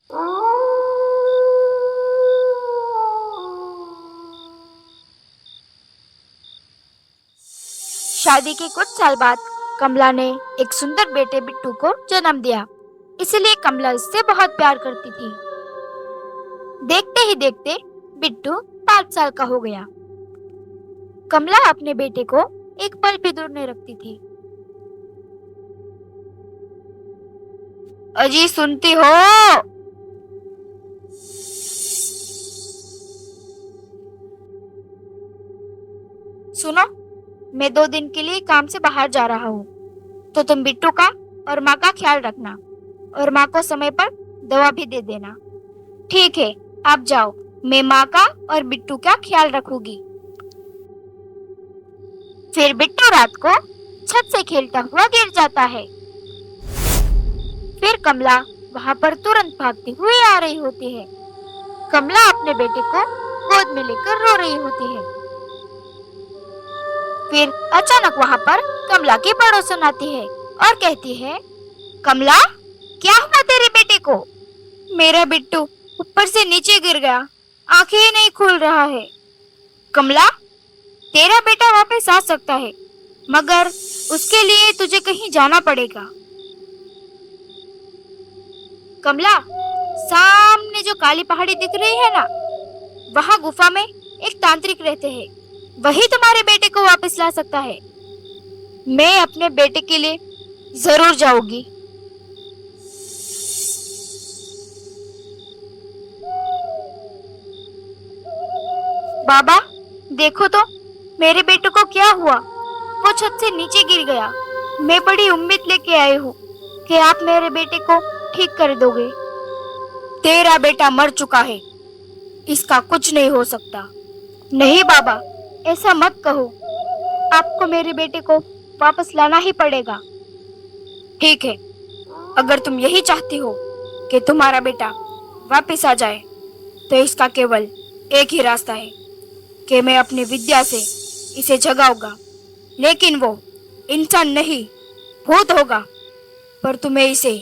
शादी के कुछ साल बाद कमला ने एक सुंदर बेटे बिट्टू को जन्म दिया। इसलिए कमला इससे बहुत प्यार करती थी। देखते ही देखते बिट्टू 5 साल का हो गया। कमला अपने बेटे को एक पल भी दूर नहीं रखती थी। अजी सुनती हो? सुनो, मैं 2 दिन के लिए काम से बाहर जा रहा हूँ, तो तुम बिट्टू का और माँ का ख्याल रखना और माँ को समय पर दवा भी दे देना। ठीक है, आप जाओ, मैं माँ का और बिट्टू का ख्याल रखूंगी। फिर बिट्टू रात को छत से खेलता हुआ गिर जाता है। फिर कमला वहाँ पर तुरंत भागती हुई आ रही होती है। कमला अपने बेटे को गोद में लेकर रो रही होती है। फिर अचानक वहाँ पर कमला की पड़ोसन आती है और कहती है, कमला, क्या हुआ तेरे बेटे को? मेरा बिट्टू ऊपर से नीचे गिर गया, आंखें ही नहीं खुल रहा है। कमला, तेरा बेटा वापस आ सकता है, मगर उसके लिए तुझे कहीं जाना पड़ेगा। कमला, सामने जो काली पहाड़ी दिख रही है ना, वहाँ गुफा में एक तांत्रिक रहते हैं, वही तुम्हारे बेटे को वापस ला सकता है। मैं अपने बेटे के लिए जरूर जाऊंगी। बाबा, देखो तो मेरे बेटे को क्या हुआ? वो छत से नीचे गिर गया। मैं बड़ी उम्मीद लेके आई हूँ कि आप मेरे बेटे को ठीक कर दोगे। तेरा बेटा मर चुका है, इसका कुछ नहीं हो सकता। नहीं बाबा, ऐसा मत कहो। आपको मेरे बेटे को वापस लाना ही पड़ेगा। ठीक है, अगर तुम यही चाहती हो कि तुम्हारा बेटा वापस आ जाए, तो इसका केवल एक ही रास्ता है कि मैं अपनी विद्या से इसे जगाऊंगा। लेकिन वो इंसान नहीं, भूत होगा, पर तुम्हें इसे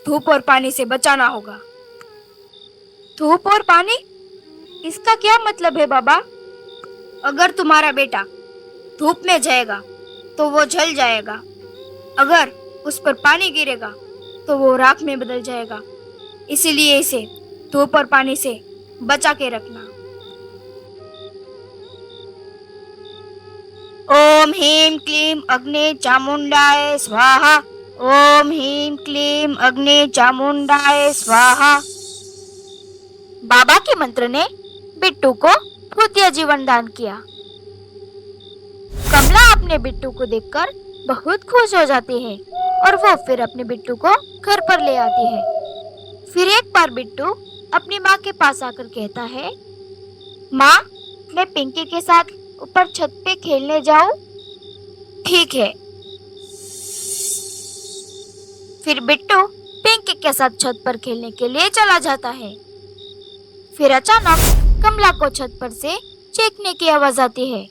धूप और पानी से बचाना होगा। धूप और पानी? इसका क्या मतलब है बाबा? अगर तुम्हारा बेटा धूप में जाएगा तो वो जल जाएगा, अगर उस पर पानी गिरेगा तो वो राख में बदल जाएगा। इसीलिए इसे धूप और पानी से बचा के रखना। ओम ह्रीं क्लीं अग्नि चामुंडाय स्वाहा। ओम ह्रीं क्लीं अग्नि चामुंडाय स्वाहा। बाबा के मंत्र ने बिट्टू को भूतिया जीवन दान किया। कमला अपने बिट्टू को देखकर बहुत खुश हो जाती है और वो फिर अपने बिट्टू को घर पर ले आती है। फिर एक बार बिट्टू अपनी माँ के पास आकर कहता है, माँ, मैं पिंकी के साथ ऊपर छत पे खेलने जाऊं? ठीक है। फिर बिट्टू पिंकी के साथ छत पर खेलने के लिए चला जाता है। फिर अचानक कमला को छत पर से चीखने की आवाज आती है।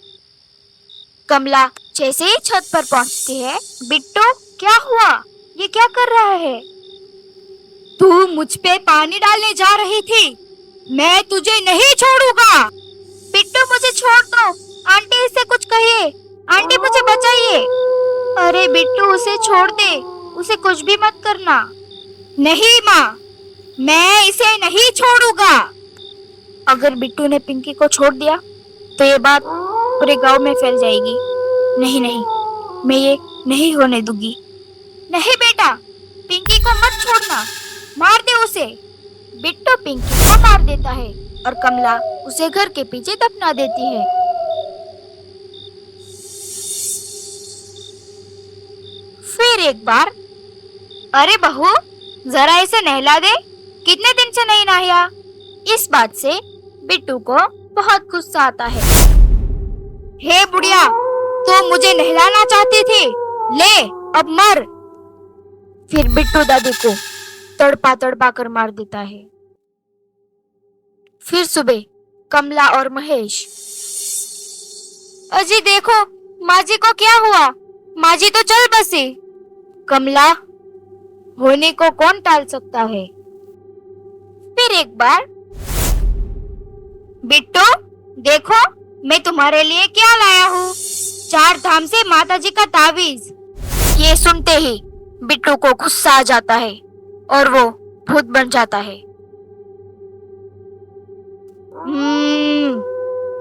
कमला जैसे ही छत पर पहुंचती है, बिट्टू, क्या हुआ? ये क्या कर रहा है? तू मुझ पे पानी डालने जा रही थी, मैं तुझे नहीं छोड़ूंगा। बिट्टू, मुझे छोड़ दो, आंटी से कुछ कहिए, आंटी मुझे बचाइए। अरे बिट्टू, उसे छोड़ दे, उसे कुछ भी मत करना। नहीं माँ, मैं इसे नहीं छोड़ूंगा। अगर बिट्टू ने पिंकी को छोड़ दिया तो ये बात पूरे गांव में फैल जाएगी। नहीं नहीं, मैं ये नहीं होने दूंगी। नहीं बेटा, पिंकी को मत छोड़ना, मार दे उसे। बिट्टू पिंकी को मार देता है और कमला उसे घर के पीछे दफना देती है। फिर एक बार, अरे बहू, जरा इसे नहला दे, कितने दिन से नहीं नहाया। इस बात से बिट्टू को बहुत गुस्सा आता है। हे बुढ़िया, तू मुझे नहलाना चाहती थी, ले अब मर। फिर बिट्टू दादी को तड़पा तड़पा कर मार देता है। फिर सुबह कमला और महेश, अजी देखो, माँ जी को क्या हुआ? माँ जी तो चल बसी। कमला, होने को कौन टाल सकता है? एक बार। बिट्टू, देखो मैं तुम्हारे लिए क्या लाया हूँ। 4 धाम से माता जी का ताबीज। ये सुनते ही बिट्टू को गुस्सा आ जाता है और वो भूत बन जाता है।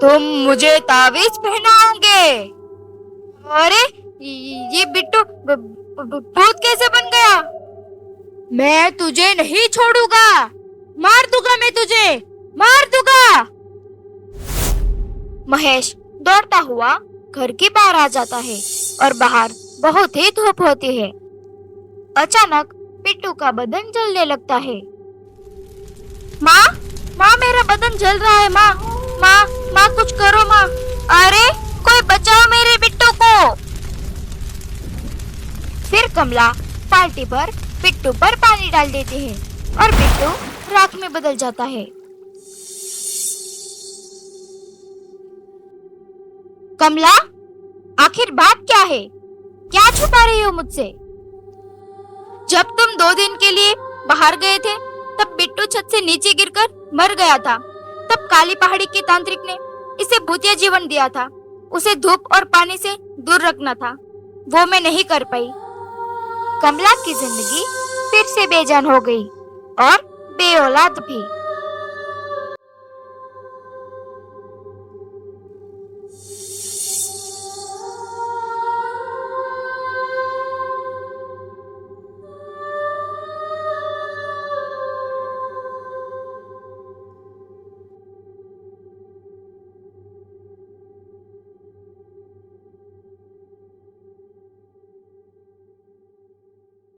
तुम मुझे ताबीज पहनाओगे? अरे ये बिट्टू भूत कैसे बन गया? मैं तुझे नहीं छोड़ूंगा, मार दूंगा, मैं तुझे मार दूंगा। महेश दौड़ता हुआ घर के बाहर आ जाता है और बाहर बहुत ही धूप होती है। अचानक बिट्टू का बदन जलने लगता है। माँ, माँ मेरा बदन जल रहा है। माँ, माँ, माँ कुछ करो माँ। अरे कोई बचाओ मेरे बिट्टू को। फिर कमला बाल्टी पर बिट्टू पर पानी डाल देती है और बिट्टू राख में बदल जाता है। कमला, आखिर बात क्या है? क्या छुपा रही हो मुझसे? जब तुम 2 दिन के लिए बाहर गए थे तब बिट्टू छत से नीचे गिरकर मर गया था। तब काली पहाड़ी के तांत्रिक ने इसे भूतिया जीवन दिया था। उसे धूप और पानी से दूर रखना था, वो मैं नहीं कर पाई। कमला की जिंदगी फिर से बेजान हो गई और बेऔलाद भी।